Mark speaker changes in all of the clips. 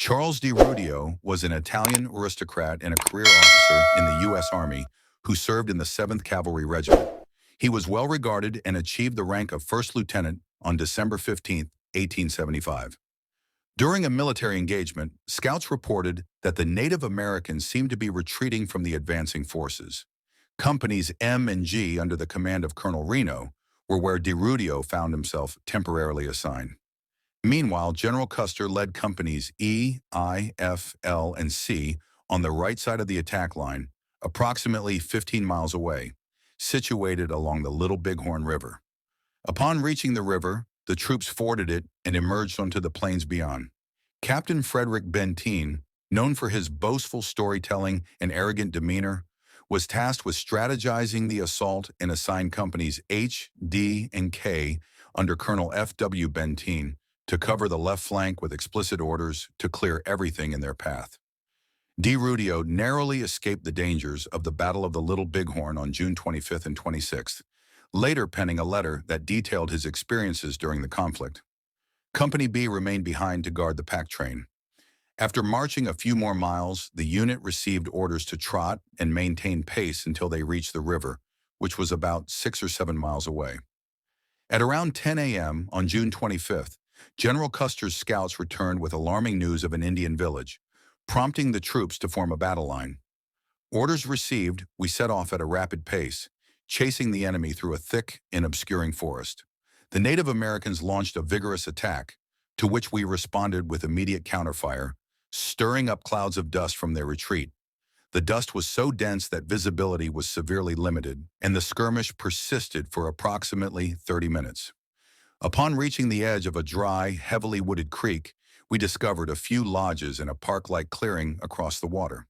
Speaker 1: Charles DeRudio was an Italian aristocrat and a career officer in the U.S. Army who served in the 7th Cavalry Regiment. He was well regarded and achieved the rank of first lieutenant on December 15, 1875. During a military engagement, scouts reported that the Native Americans seemed to be retreating from the advancing forces. Companies M and G, under the command of Colonel Reno, were where DeRudio found himself temporarily assigned. Meanwhile, General Custer led companies E, I, F, L, and C on the right side of the attack line, approximately 15 miles away, situated along the Little Bighorn River. Upon reaching the river, the troops forded it and emerged onto the plains beyond. Captain Frederick Benteen, known for his boastful storytelling and arrogant demeanor, was tasked with strategizing the assault and assigned companies H, D, and K under Colonel F. W. Benteen to cover the left flank with explicit orders to clear everything in their path. DeRudio narrowly escaped the dangers of the Battle of the Little Bighorn on June 25th and 26th, later penning a letter that detailed his experiences during the conflict. Company B remained behind to guard the pack train. After marching a few more miles, the unit received orders to trot and maintain pace until they reached the river, which was about 6 or 7 miles away. At around 10 a.m. on June 25th, General Custer's scouts returned with alarming news of an Indian village, prompting the troops to form a battle line. Orders received, we set off at a rapid pace, chasing the enemy through a thick and obscuring forest. The Native Americans launched a vigorous attack, to which we responded with immediate counterfire, stirring up clouds of dust from their retreat. The dust was so dense that visibility was severely limited, and the skirmish persisted for approximately 30 minutes. Upon reaching the edge of a dry, heavily wooded creek, we discovered a few lodges and a park-like clearing across the water.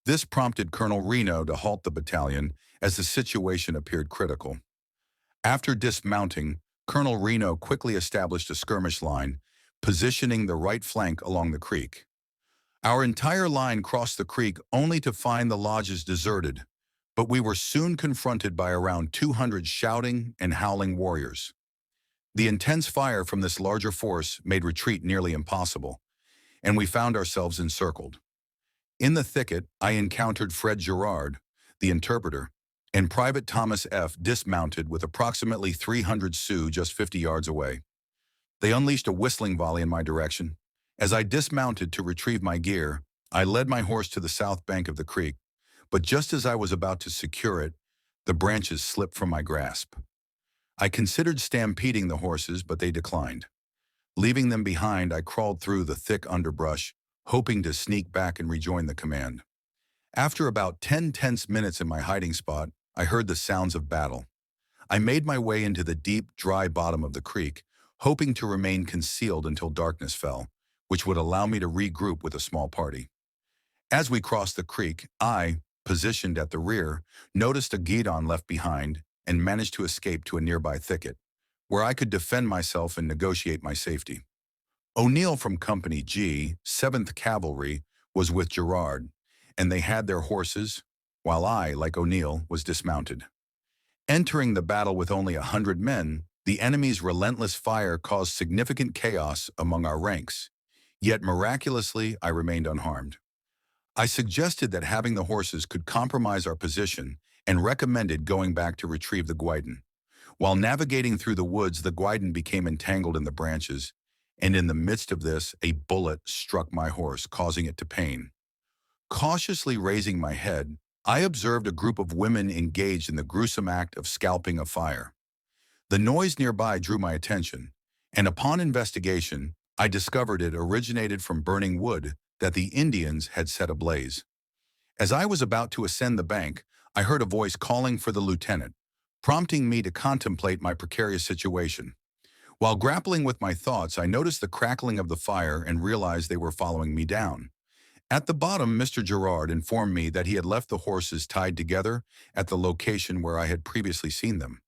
Speaker 1: This prompted Colonel Reno to halt the battalion as the situation appeared critical. After dismounting, Colonel Reno quickly established a skirmish line, positioning the right flank along the creek. Our entire line crossed the creek only to find the lodges deserted, but we were soon confronted by around 200 shouting and howling warriors. The intense fire from this larger force made retreat nearly impossible, and we found ourselves encircled. In the thicket, I encountered Fred Girard, the interpreter, and Private Thomas F. dismounted with approximately 300 Sioux just 50 yards away. They unleashed a whistling volley in my direction. As I dismounted to retrieve my gear, I led my horse to the south bank of the creek, but just as I was about to secure it, the branches slipped from my grasp. I considered stampeding the horses, but they declined. Leaving them behind, I crawled through the thick underbrush, hoping to sneak back and rejoin the command. After about 10 tense minutes in my hiding spot, I heard the sounds of battle. I made my way into the deep, dry bottom of the creek, hoping to remain concealed until darkness fell, which would allow me to regroup with a small party. As we crossed the creek, I, positioned at the rear, noticed a guidon left behind and managed to escape to a nearby thicket, where I could defend myself and negotiate my safety. O'Neill from Company G, 7th Cavalry, was with Girard, and they had their horses, while I, like O'Neill, was dismounted. Entering the battle with only 100 men, the enemy's relentless fire caused significant chaos among our ranks, yet miraculously I remained unharmed. I suggested that having the horses could compromise our position and recommended going back to retrieve the guidon. While navigating through the woods, the guidon became entangled in the branches, and in the midst of this, a bullet struck my horse, causing it to pain. Cautiously raising my head, I observed a group of women engaged in the gruesome act of scalping a fire. The noise nearby drew my attention, and upon investigation, I discovered it originated from burning wood that the Indians had set ablaze. As I was about to ascend the bank, I heard a voice calling for the lieutenant, prompting me to contemplate my precarious situation. While grappling with my thoughts, I noticed the crackling of the fire and realized they were following me down. At the bottom, Mr. Girard informed me that he had left the horses tied together at the location where I had previously seen them.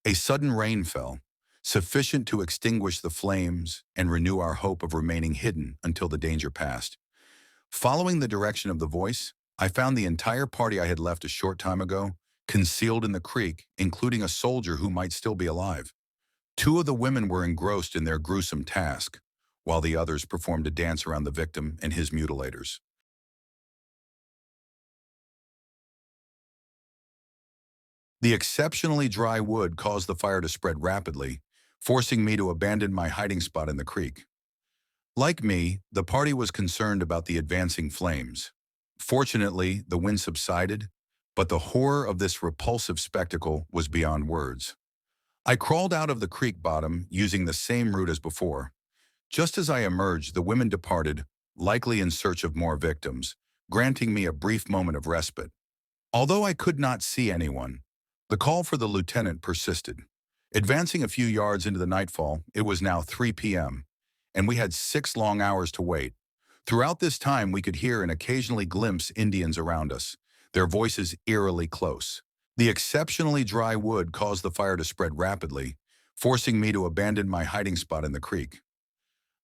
Speaker 1: A sudden rain fell, sufficient to extinguish the flames and renew our hope of remaining hidden until the danger passed. Following the direction of the voice, I found the entire party I had left a short time ago concealed in the creek, including a soldier who might still be alive. 2 of the women were engrossed in their gruesome task, while the others performed a dance around the victim and his mutilators. The exceptionally dry wood caused the fire to spread rapidly, forcing me to abandon my hiding spot in the creek. Like me, the party was concerned about the advancing flames. Fortunately, the wind subsided, but the horror of this repulsive spectacle was beyond words. I crawled out of the creek bottom using the same route as before. Just as I emerged, the women departed, likely in search of more victims, granting me a brief moment of respite. Although I could not see anyone, the call for the lieutenant persisted. Advancing a few yards into the nightfall, it was now 3 p.m., and we had 6 long hours to wait. Throughout this time, we could hear and occasionally glimpse Indians around us, their voices eerily close. The exceptionally dry wood caused the fire to spread rapidly, forcing me to abandon my hiding spot in the creek.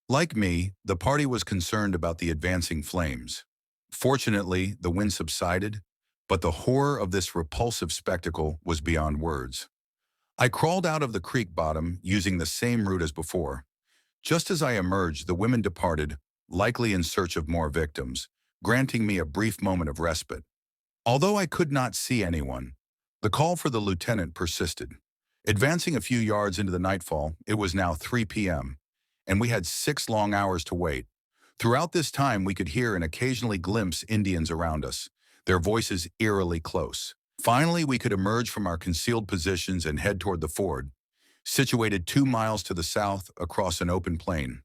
Speaker 1: Like me, the party was concerned about the advancing flames. Fortunately, the wind subsided, but the horror of this repulsive spectacle was beyond words. I crawled out of the creek bottom using the same route as before. Just as I emerged, the women departed, likely in search of more victims, granting me a brief moment of respite. Although I could not see anyone, the call for the lieutenant persisted. Advancing a few yards into the nightfall, it was now 3 p.m., and we had 6 long hours to wait. Throughout this time, we could hear and occasionally glimpse Indians around us, their voices eerily close. Finally, we could emerge from our concealed positions and head toward the ford, situated 2 miles to the south across an open plain.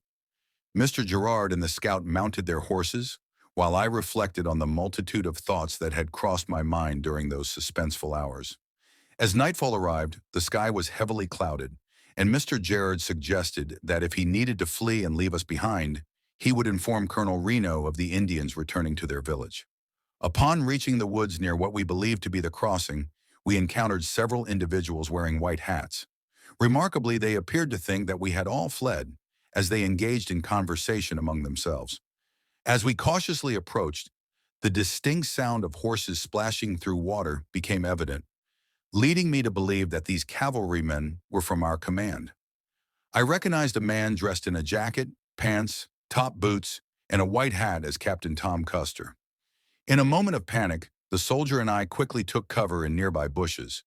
Speaker 1: Mr. Gerard and the scout mounted their horses, while I reflected on the multitude of thoughts that had crossed my mind during those suspenseful hours. As nightfall arrived, the sky was heavily clouded, and Mr. Gerard suggested that if he needed to flee and leave us behind, he would inform Colonel Reno of the Indians returning to their village. Upon reaching the woods near what we believed to be the crossing, we encountered several individuals wearing white hats. Remarkably, they appeared to think that we had all fled, as they engaged in conversation among themselves. As we cautiously approached, the distinct sound of horses splashing through water became evident, leading me to believe that these cavalrymen were from our command. I recognized a man dressed in a jacket, pants, top boots, and a white hat as Captain Tom Custer. In a moment of panic, the soldier and I quickly took cover in nearby bushes.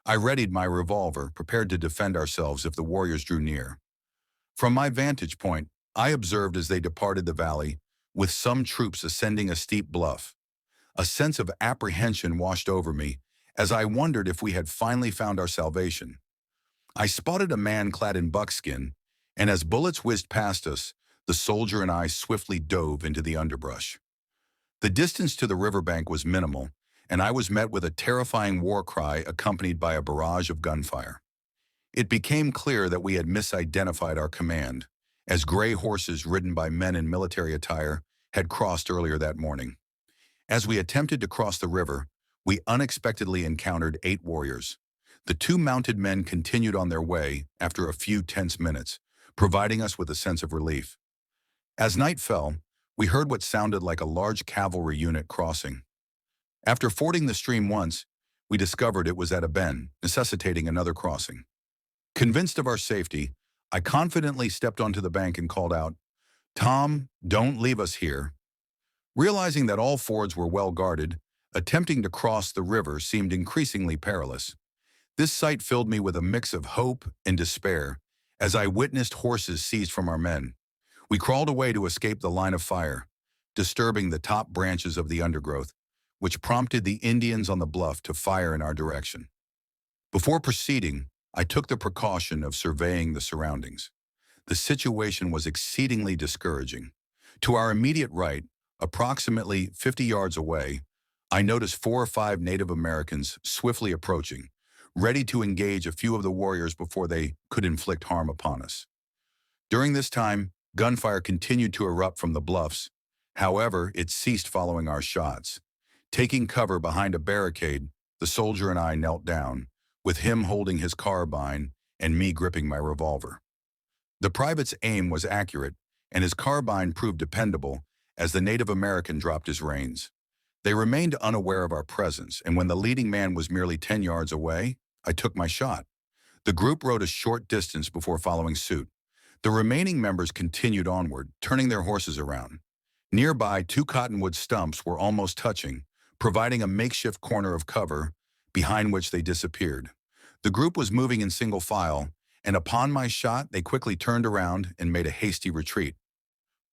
Speaker 1: I readied my revolver, prepared to defend ourselves if the warriors drew near. From my vantage point, I observed as they departed the valley, with some troops ascending a steep bluff. A sense of apprehension washed over me as I wondered if we had finally found our salvation. I spotted a man clad in buckskin, and as bullets whizzed past us, the soldier and I swiftly dove into the underbrush. The distance to the riverbank was minimal, and I was met with a terrifying war cry accompanied by a barrage of gunfire. It became clear that we had misidentified our command, as gray horses ridden by men in military attire had crossed earlier that morning. As we attempted to cross the river, we unexpectedly encountered 8 warriors. The 2 mounted men continued on their way after a few tense minutes, providing us with a sense of relief. As night fell, we heard what sounded like a large cavalry unit crossing. After fording the stream once, we discovered it was at a bend, necessitating another crossing. Convinced of our safety, I confidently stepped onto the bank and called out, "Tom, don't leave us here." Realizing that all fords were well guarded, attempting to cross the river seemed increasingly perilous. This sight filled me with a mix of hope and despair as I witnessed horses seized from our men. We crawled away to escape the line of fire, disturbing the top branches of the undergrowth, which prompted the Indians on the bluff to fire in our direction. Before proceeding, I took the precaution of surveying the surroundings. The situation was exceedingly discouraging. To our immediate right, approximately 50 yards away, I noticed 4 or 5 Native Americans swiftly approaching, ready to engage a few of the warriors before they could inflict harm upon us. During this time, gunfire continued to erupt from the bluffs. However, it ceased following our shots. Taking cover behind a barricade, the soldier and I knelt down, with him holding his carbine and me gripping my revolver. The private's aim was accurate, and his carbine proved dependable as the Native American dropped his reins. They remained unaware of our presence, and when the leading man was merely 10 yards away, I took my shot. The group rode a short distance before following suit. The remaining members continued onward, turning their horses around. Nearby, two cottonwood stumps were almost touching, providing a makeshift corner of cover behind which they disappeared. The group was moving in single file, and upon my shot, they quickly turned around and made a hasty retreat.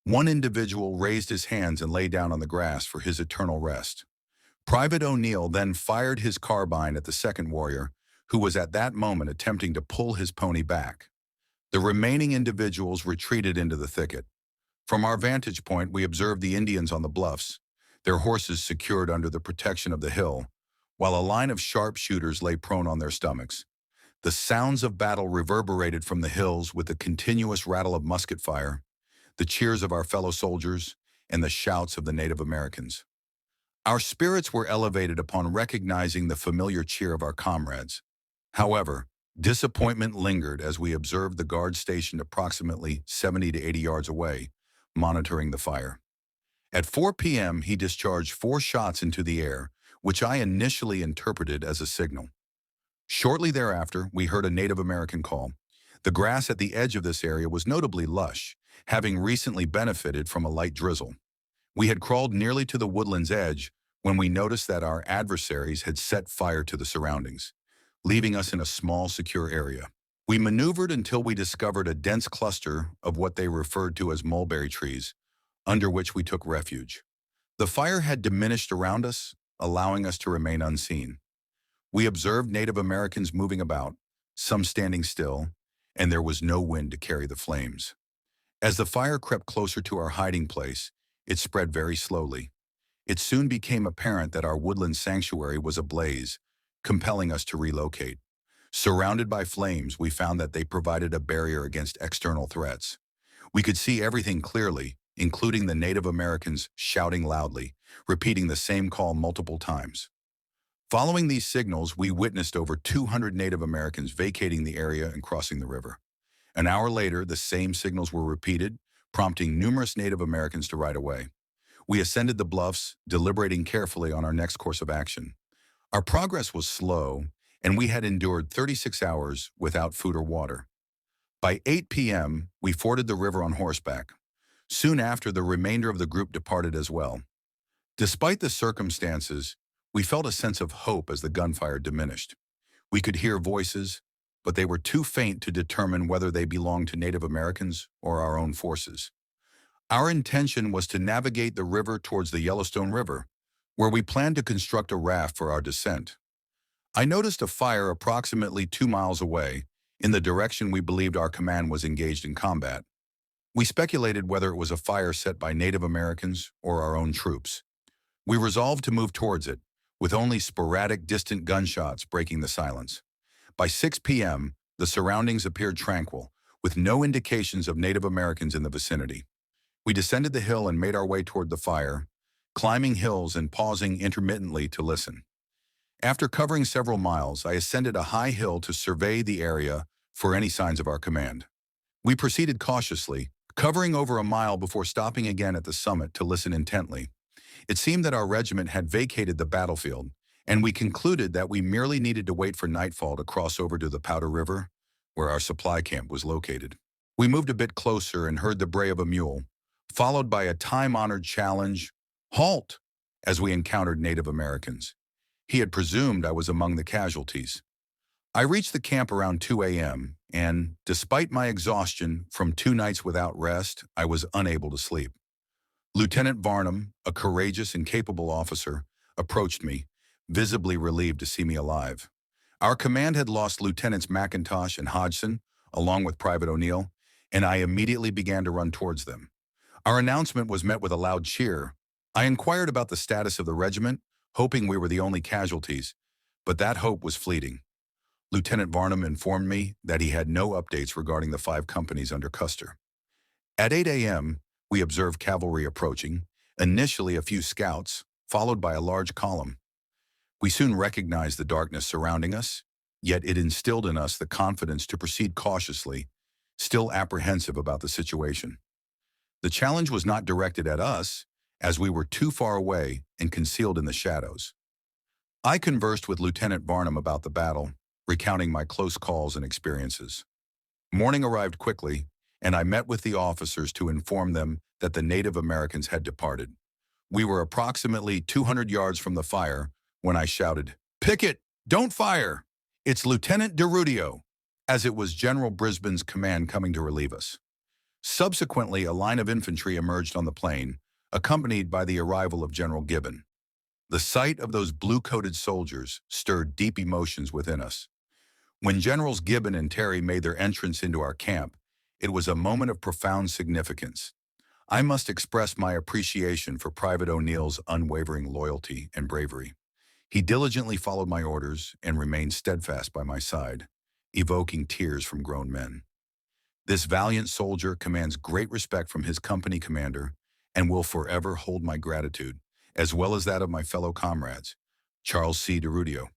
Speaker 1: One individual raised his hands and lay down on the grass for his eternal rest. Private O'Neill then fired his carbine at the second warrior, who was at that moment attempting to pull his pony back. The remaining individuals retreated into the thicket. From our vantage point, we observed the Indians on the bluffs, their horses secured under the protection of the hill, while a line of sharpshooters lay prone on their stomachs. The sounds of battle reverberated from the hills with the continuous rattle of musket fire, the cheers of our fellow soldiers, and the shouts of the Native Americans. Our spirits were elevated upon recognizing the familiar cheer of our comrades. However, disappointment lingered as we observed the guard stationed approximately 70 to 80 yards away, monitoring the fire. At 4 p.m., he discharged 4 shots into the air, which I initially interpreted as a signal. Shortly thereafter, we heard a Native American call. The grass at the edge of this area was notably lush, having recently benefited from a light drizzle. We had crawled nearly to the woodland's edge when we noticed that our adversaries had set fire to the surroundings, leaving us in a small, secure area. We maneuvered until we discovered a dense cluster of what they referred to as mulberry trees, under which we took refuge. The fire had diminished around us, allowing us to remain unseen. We observed Native Americans moving about, some standing still, and there was no wind to carry the flames. As the fire crept closer to our hiding place, it spread very slowly. It soon became apparent that our woodland sanctuary was ablaze, compelling us to relocate. Surrounded by flames, we found that they provided a barrier against external threats. We could see everything clearly, including the Native Americans shouting loudly, repeating the same call multiple times. Following these signals, we witnessed over 200 Native Americans vacating the area and crossing the river. An hour later, the same signals were repeated, prompting numerous Native Americans to ride away. We ascended the bluffs, deliberating carefully on our next course of action. Our progress was slow, and we had endured 36 hours without food or water. By 8 p.m., we forded the river on horseback. Soon after, the remainder of the group departed as well. Despite the circumstances, we felt a sense of hope as the gunfire diminished. We could hear voices, but they were too faint to determine whether they belonged to Native Americans or our own forces. Our intention was to navigate the river towards the Yellowstone River, where we planned to construct a raft for our descent. I noticed a fire approximately 2 miles away, in the direction we believed our command was engaged in combat. We speculated whether it was a fire set by Native Americans or our own troops. We resolved to move towards it, with only sporadic distant gunshots breaking the silence. By 6 p.m., the surroundings appeared tranquil, with no indications of Native Americans in the vicinity. We descended the hill and made our way toward the fire, climbing hills and pausing intermittently to listen. After covering several miles, I ascended a high hill to survey the area for any signs of our command. We proceeded cautiously, covering over a mile before stopping again at the summit to listen intently. It seemed that our regiment had vacated the battlefield, and we concluded that we merely needed to wait for nightfall to cross over to the Powder River, where our supply camp was located. We moved a bit closer and heard the bray of a mule, followed by a time-honored challenge, "Halt!" as we encountered Native Americans. He had presumed I was among the casualties. I reached the camp around 2 a.m., and, despite my exhaustion from 2 nights without rest, I was unable to sleep. Lieutenant Varnum, a courageous and capable officer, approached me, visibly relieved to see me alive. Our command had lost Lieutenants McIntosh and Hodgson, along with Private O'Neill, and I immediately began to run towards them. Our announcement was met with a loud cheer. I inquired about the status of the regiment, hoping we were the only casualties, but that hope was fleeting. Lieutenant Varnum informed me that he had no updates regarding the 5 companies under Custer. At 8 a.m., we observed cavalry approaching, initially a few scouts, followed by a large column. We soon recognized the darkness surrounding us, yet it instilled in us the confidence to proceed cautiously, still apprehensive about the situation. The challenge was not directed at us, as we were too far away and concealed in the shadows. I conversed with Lieutenant Varnum about the battle, recounting my close calls and experiences. Morning arrived quickly, and I met with the officers to inform them that the Native Americans had departed. We were approximately 200 yards from the fire when I shouted, "Picket, don't fire! It's Lieutenant DeRudio," as it was General Brisbane's command coming to relieve us. Subsequently, a line of infantry emerged on the plain, accompanied by the arrival of General Gibbon. The sight of those blue-coated soldiers stirred deep emotions within us. When Generals Gibbon and Terry made their entrance into our camp, it was a moment of profound significance. I must express my appreciation for Private O'Neill's unwavering loyalty and bravery. He diligently followed my orders and remained steadfast by my side, evoking tears from grown men. This valiant soldier commands great respect from his company commander and will forever hold my gratitude, as well as that of my fellow comrades. Charles C. DeRudio.